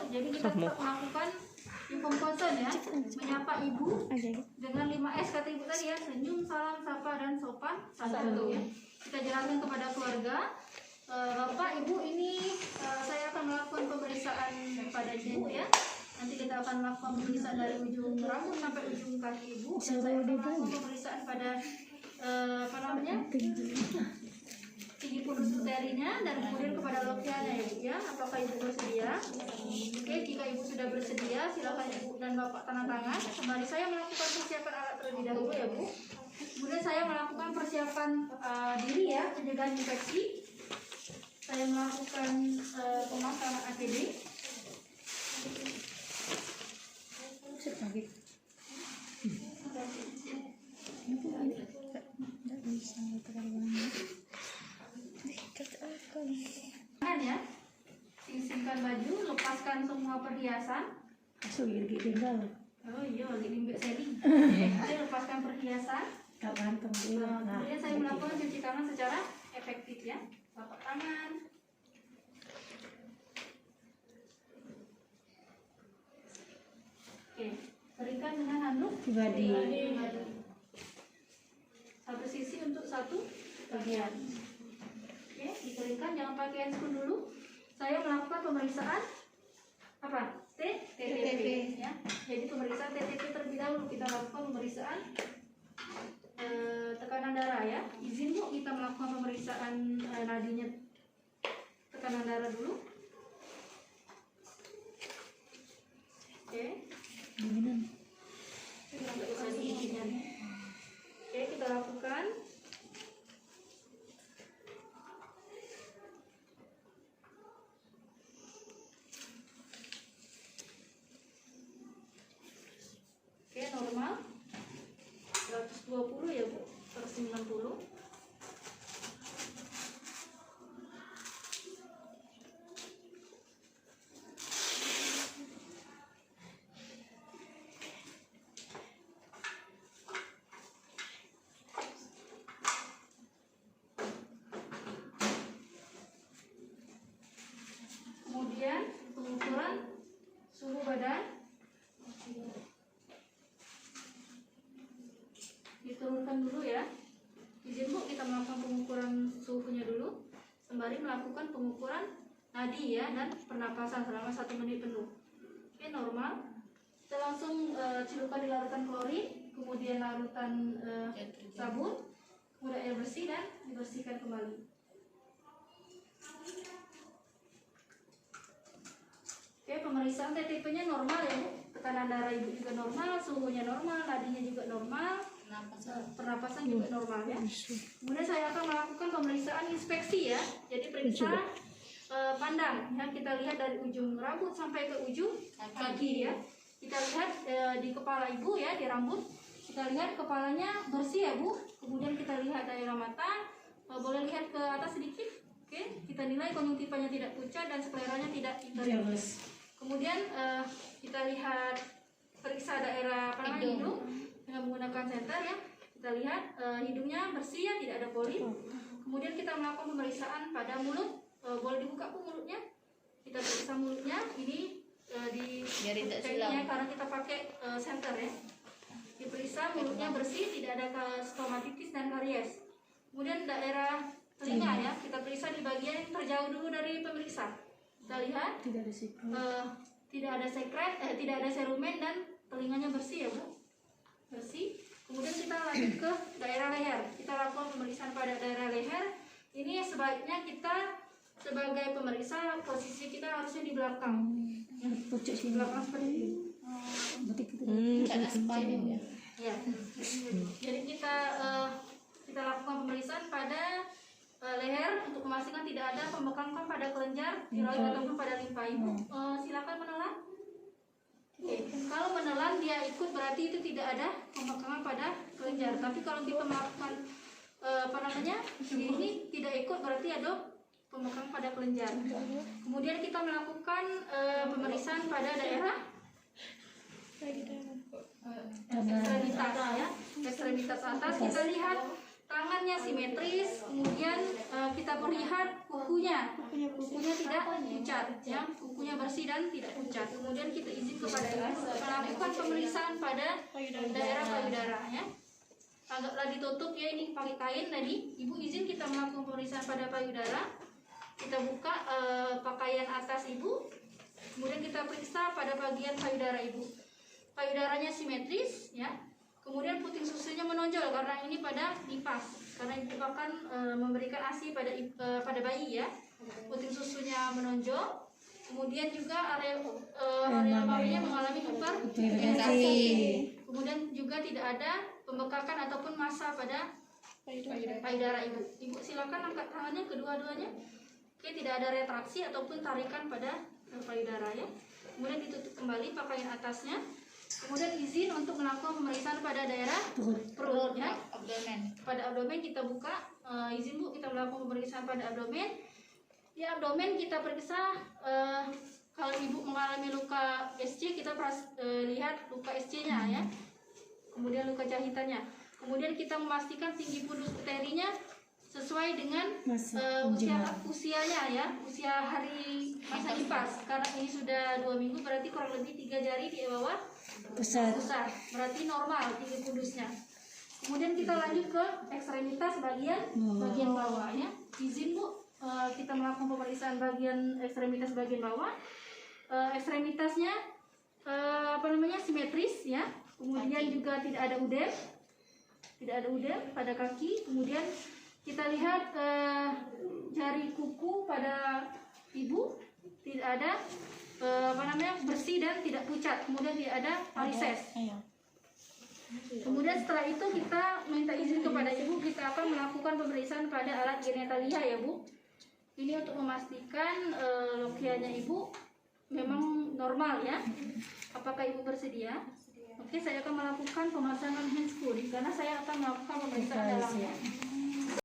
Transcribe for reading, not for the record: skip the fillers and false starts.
Jadi kita tetap melakukan Info concern ya, menyapa ibu dengan 5S kata ibu tadi ya, senyum, salam, sapa, dan sopan santun ya. Kita jelaskan kepada keluarga, Bapak, Ibu, ini saya akan melakukan pemeriksaan pada ibu ya. Nanti kita akan melakukan pemeriksaan dari ujung rambut sampai ujung kaki ibu. Dan saya akan melakukan pemeriksaan pada tinggi pulus uterinya dan kemudian kepada lokianya ya Bu ya. Apakah ibu bersedia? Oke, jika ibu sudah bersedia, silakan ibu dan bapak tanda tangan. Kembali saya melakukan persiapan alat terlebih dahulu ya Bu. Kemudian saya melakukan persiapan diri ya, pencegahan infeksi. Saya melakukan pemasangan APD. Ya, singkirkan baju, lepaskan semua perhiasan. Oh iya, lagi dimbek setting. Saya lepaskan perhiasan. Kemudian saya melakukan cuci tangan secara efektif ya. Telapak tangan. Oke, keringkan dengan handuk. Satu sisi untuk satu bagian. Oke, dikeringkan, jangan pakai handscoon dulu. Saya melakukan pemeriksaan apa? TTP ya. Jadi pemeriksaan TTP terlebih dahulu. Kita lakukan pemeriksaan tekanan darah ya. Izin Bu, kita melakukan pemeriksaan nadinya tekanan darah dulu. Oke. Oke, kita lakukan. Oke, normal 120 ya Bu, per 90. Kemudian pengukuran suhu badan. Diturunkan dulu ya. Izin Bu, kita melakukan pengukuran suhunya dulu sembari melakukan pengukuran nadi ya dan pernapasan selama 1 menit penuh. Oke, normal. Kita langsung celupkan di larutan klorin, kemudian larutan sabun, kemudian air bersih dan dibersihkan kembali. Oke, pemeriksaan TTP-nya normal ya Bu. Tekanan darah ibu juga normal, suhunya normal, nadinya juga normal. Pernapasan juga normal ya. Kemudian saya akan melakukan pemeriksaan inspeksi ya. Jadi periksa pandang ya. Kita lihat dari ujung rambut sampai ke ujung kaki ya. Kita lihat di kepala ibu ya, di rambut. Kita lihat kepalanya bersih ya Bu. Kemudian kita lihat daerah mata, boleh lihat ke atas sedikit. Oke, kita nilai konjungtivanya tidak pucat dan skleranya tidak interius. Kemudian kita lihat periksa daerah hidung dengan menggunakan senter ya. Kita lihat hidungnya bersih ya, tidak ada polip. Kemudian kita melakukan pemeriksaan pada mulut. Boleh dibuka Bu mulutnya. Kita periksa mulutnya. Ini di kayaknya karena kita pakai senter ya. Diperiksa mulutnya bersih, tidak ada stomatitis dan karies. Kemudian daerah telinga ya, kita periksa di bagian yang terjauh dulu dari pemeriksa. Kita lihat tidak ada sekret, tidak ada serumen dan telinganya bersih ya Bu. Bersih. Kemudian kita lanjut ke daerah leher. Kita lakukan pemeriksaan pada daerah leher. Ini sebaiknya kita sebagai pemeriksa posisi kita harusnya di belakang. Di belakang seperti ini. Ya. Jadi kita lakukan pemeriksaan pada leher untuk memastikan tidak ada pembengkakan pada kelenjar, tiroid ataupun pada limpa ibu. Silakan menelan. Oke, kalau menelan dia ikut berarti itu tidak ada pembengkakan pada kelenjar. Tapi kalau kita melakukan ini tidak ikut berarti ada pembengkakan pada kelenjar. Kemudian kita melakukan pemeriksaan pada daerah ekstremitas ya, ekstremitas atas. Kita lihat tangannya simetris, kemudian kita perlihat kukunya tidak pucat, ya, kukunya bersih dan tidak pucat. Kemudian kita izin kepada ibu melakukan pemeriksaan pada daerah payudara, ya. Anggaplah ditutup ya, ini pakai kain tadi. Ibu izin kita melakukan pemeriksaan pada payudara. Kita buka pakaian atas ibu, kemudian kita periksa pada bagian payudara ibu. Payudaranya simetris, ya. Kemudian puting susunya menonjol karena ini pada nipas, karena ibu akan memberikan ASI pada bayi, ya. Puting susunya menonjol, kemudian juga area bayinya mengalami hiperventilasi. Kemudian juga tidak ada pembekakan ataupun massa pada payudara ibu. Ibu silakan angkat tangannya kedua-duanya. Oke, tidak ada retraksi ataupun tarikan pada payudara, ya. Kemudian ditutup kembali pakaian atasnya. Kemudian izin untuk melakukan pemeriksaan pada daerah perut, ya. Pada abdomen kita buka, izin Bu kita melakukan pemeriksaan pada abdomen. Di abdomen kita periksa, kalau ibu mengalami luka SC kita lihat luka SC-nya, ya. Kemudian luka jahitannya. Kemudian kita memastikan tinggi pundus uterinya sesuai dengan usianya, ya, usia hari masa nipas. Karena ini sudah 2 minggu, berarti kurang lebih 3 jari di bawah pusat, berarti normal tinggi pundusnya. Kemudian kita lanjut ke ekstremitas bagian bawah, ya. Izin Bu kita melakukan pemeriksaan bagian ekstremitas bagian bawah. Ekstremitasnya simetris, ya. Kemudian juga tidak ada udem pada kaki. Kemudian kita lihat jari kuku pada ibu tidak ada bersih dan tidak pucat. Kemudian tidak ada varises. Kemudian setelah itu kita minta izin kepada ibu, kita akan melakukan pemeriksaan pada alat genitalia, ya Bu. Ini untuk memastikan lokianya ibu memang normal, ya. Apakah ibu bersedia? Oke, saya akan melakukan pemasangan handscoon karena saya akan melakukan pemeriksaan dalamnya.